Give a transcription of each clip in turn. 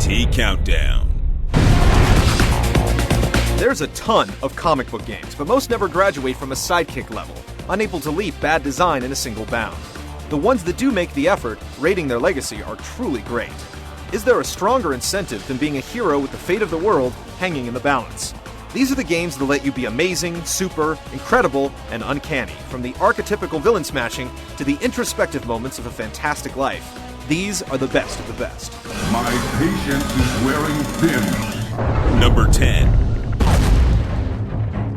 TNT Countdown. There's a ton of comic book games, but most never graduate from a sidekick level, unable to leap bad design in a single bound. The ones that do make the effort, rating their legacy, are truly great. Is there a stronger incentive than being a hero with the fate of the world hanging in the balance? These are the games that let you be amazing, super, incredible, and uncanny, from the archetypical villain smashing to the introspective moments of a fantastic life. These are the best of the best. My patient is wearing thin. Number 10.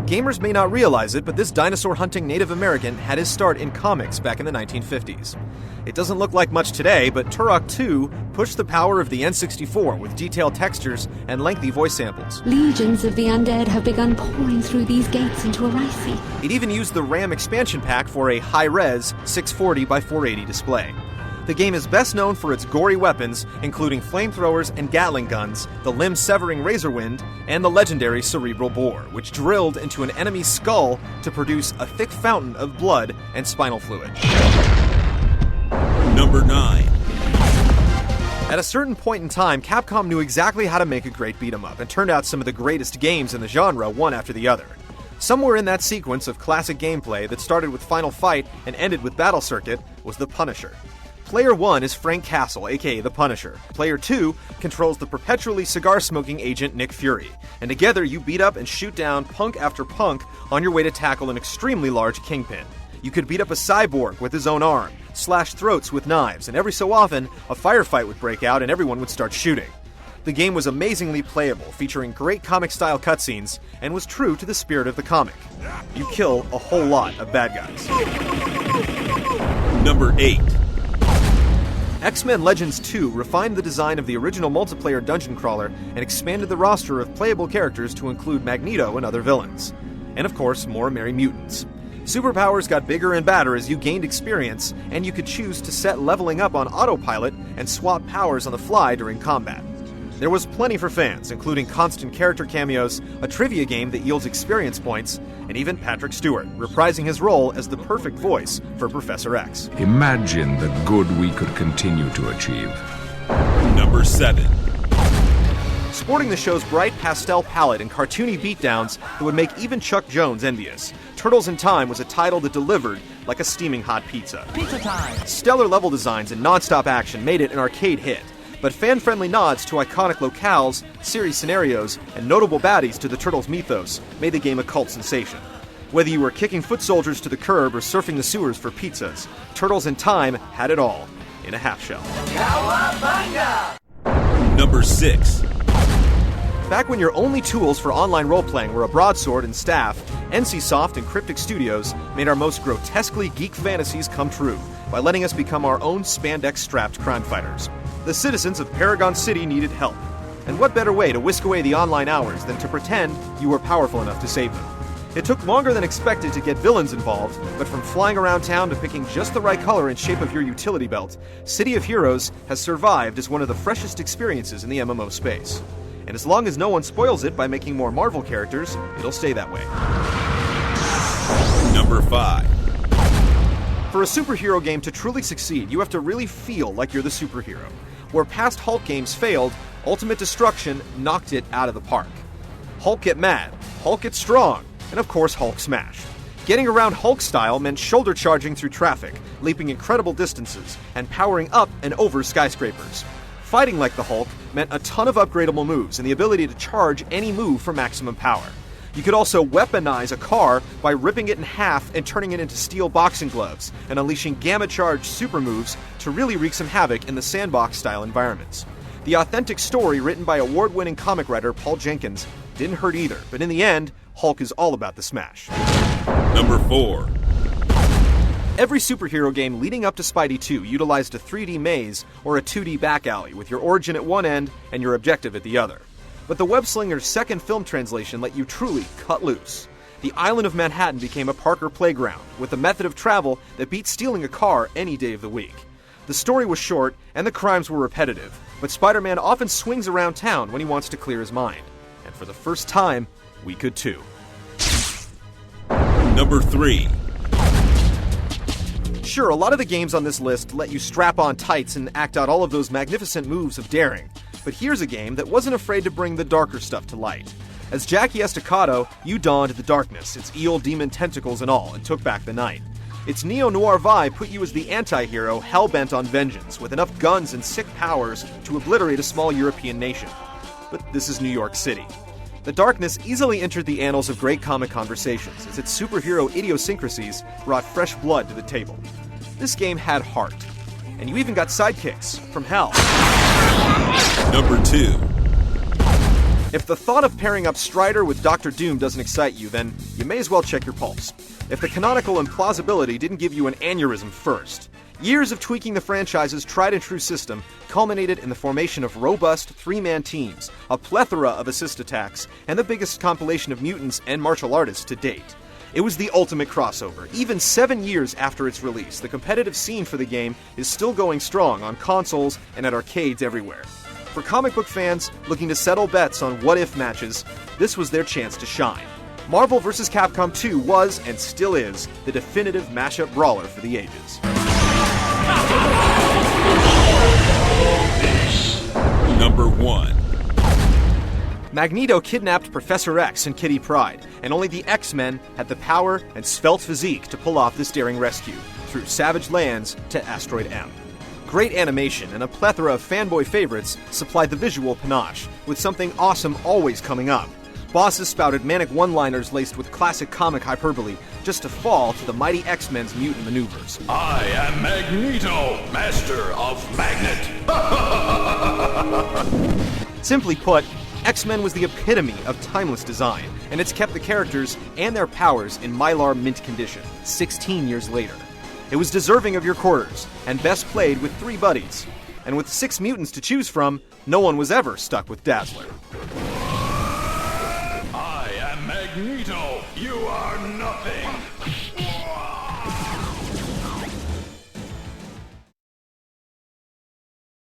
Gamers may not realize it, but this dinosaur-hunting Native American had his start in comics back in the 1950s. It doesn't look like much today, but Turok 2 pushed the power of the N64 with detailed textures and lengthy voice samples. Legions of the undead have begun pouring through these gates into Arisi. It even used the RAM expansion pack for a high-res 640 by 480 display. The game is best known for its gory weapons, including flamethrowers and Gatling guns, the limb-severing Razorwind, and the legendary Cerebral Bore, which drilled into an enemy's skull to produce a thick fountain of blood and spinal fluid. Number 9. At a certain point in time, Capcom knew exactly how to make a great beat-em-up and turned out some of the greatest games in the genre one after the other. Somewhere in that sequence of classic gameplay that started with Final Fight and ended with Battle Circuit was The Punisher. Player 1 is Frank Castle, aka The Punisher. Player 2 controls the perpetually cigar-smoking agent Nick Fury, and together you beat up and shoot down punk after punk on your way to tackle an extremely large kingpin. You could beat up a cyborg with his own arm, slash throats with knives, and every so often, a firefight would break out and everyone would start shooting. The game was amazingly playable, featuring great comic-style cutscenes, and was true to the spirit of the comic. You kill a whole lot of bad guys. Number 8. X-Men Legends 2 refined the design of the original multiplayer dungeon crawler and expanded the roster of playable characters to include Magneto and other villains. And of course, more merry mutants. Superpowers got bigger and badder as you gained experience, and you could choose to set leveling up on autopilot and swap powers on the fly during combat. There was plenty for fans, including constant character cameos, a trivia game that yields experience points, and even Patrick Stewart, reprising his role as the perfect voice for Professor X. Imagine the good we could continue to achieve. Number 7. Sporting the show's bright pastel palette and cartoony beatdowns that would make even Chuck Jones envious, Turtles in Time was a title that delivered like a steaming hot pizza. Pizza time! Stellar level designs and non-stop action made it an arcade hit, but fan-friendly nods to iconic locales, series scenarios, and notable baddies to the Turtles' mythos made the game a cult sensation. Whether you were kicking foot soldiers to the curb or surfing the sewers for pizzas, Turtles in Time had it all in a half-shell. Cowabunga! Number 6. Back when your only tools for online role-playing were a broadsword and staff, NCSoft and Cryptic Studios made our most grotesquely geek fantasies come true by letting us become our own spandex-strapped crime fighters. The citizens of Paragon City needed help, and what better way to whisk away the online hours than to pretend you were powerful enough to save them? It took longer than expected to get villains involved, but from flying around town to picking just the right color and shape of your utility belt, City of Heroes has survived as one of the freshest experiences in the MMO space. And as long as no one spoils it by making more Marvel characters, it'll stay that way. Number 5. For a superhero game to truly succeed, you have to really feel like you're the superhero. Where past Hulk games failed, Ultimate Destruction knocked it out of the park. Hulk get mad, Hulk get strong, and of course Hulk smash. Getting around Hulk style meant shoulder charging through traffic, leaping incredible distances, and powering up and over skyscrapers. Fighting like the Hulk meant a ton of upgradable moves and the ability to charge any move for maximum power. You could also weaponize a car by ripping it in half and turning it into steel boxing gloves, and unleashing gamma-charged super moves to really wreak some havoc in the sandbox-style environments. The authentic story written by award-winning comic writer Paul Jenkins didn't hurt either, but in the end, Hulk is all about the smash. Number 4. Every superhero game leading up to Spidey 2 utilized a 3D maze or a 2D back alley with your origin at one end and your objective at the other. But the Webslinger's second film translation let you truly cut loose. The island of Manhattan became a Parker playground, with a method of travel that beat stealing a car any day of the week. The story was short, and the crimes were repetitive, but Spider-Man often swings around town when he wants to clear his mind. And for the first time, we could too. Number 3. Sure, a lot of the games on this list let you strap on tights and act out all of those magnificent moves of daring. But here's a game that wasn't afraid to bring the darker stuff to light. As Jackie Estacado, you dawned the darkness, its eel demon tentacles and all, and took back the night. Its neo-noir vibe put you as the anti-hero hell-bent on vengeance, with enough guns and sick powers to obliterate a small European nation. But this is New York City. The darkness easily entered the annals of great comic conversations, as its superhero idiosyncrasies brought fresh blood to the table. This game had heart, and you even got sidekicks from hell. Number 2. If the thought of pairing up Strider with Doctor Doom doesn't excite you, then you may as well check your pulse. If the canonical implausibility didn't give you an aneurysm first. Years of tweaking the franchise's tried-and-true system culminated in the formation of robust three-man teams, a plethora of assist attacks, and the biggest compilation of mutants and martial artists to date. It was the ultimate crossover. Even 7 years after its release, the competitive scene for the game is still going strong on consoles and at arcades everywhere. For comic book fans looking to settle bets on what-if matches, this was their chance to shine. Marvel vs. Capcom 2 was, and still is, the definitive mashup brawler for the ages. Number 1. Magneto kidnapped Professor X and Kitty Pryde, and only the X-Men had the power and svelte physique to pull off this daring rescue, through savage lands to Asteroid M. Great animation and a plethora of fanboy favorites supplied the visual panache, with something awesome always coming up. Bosses spouted manic one-liners laced with classic comic hyperbole, just to fall to the mighty X-Men's mutant maneuvers. I am Magneto, master of magnet. Simply put, X-Men was the epitome of timeless design, and it's kept the characters and their powers in Mylar mint condition, 16 years later. It was deserving of your quarters, and best played with 3 buddies. And with 6 mutants to choose from, no one was ever stuck with Dazzler. I am Magneto. You are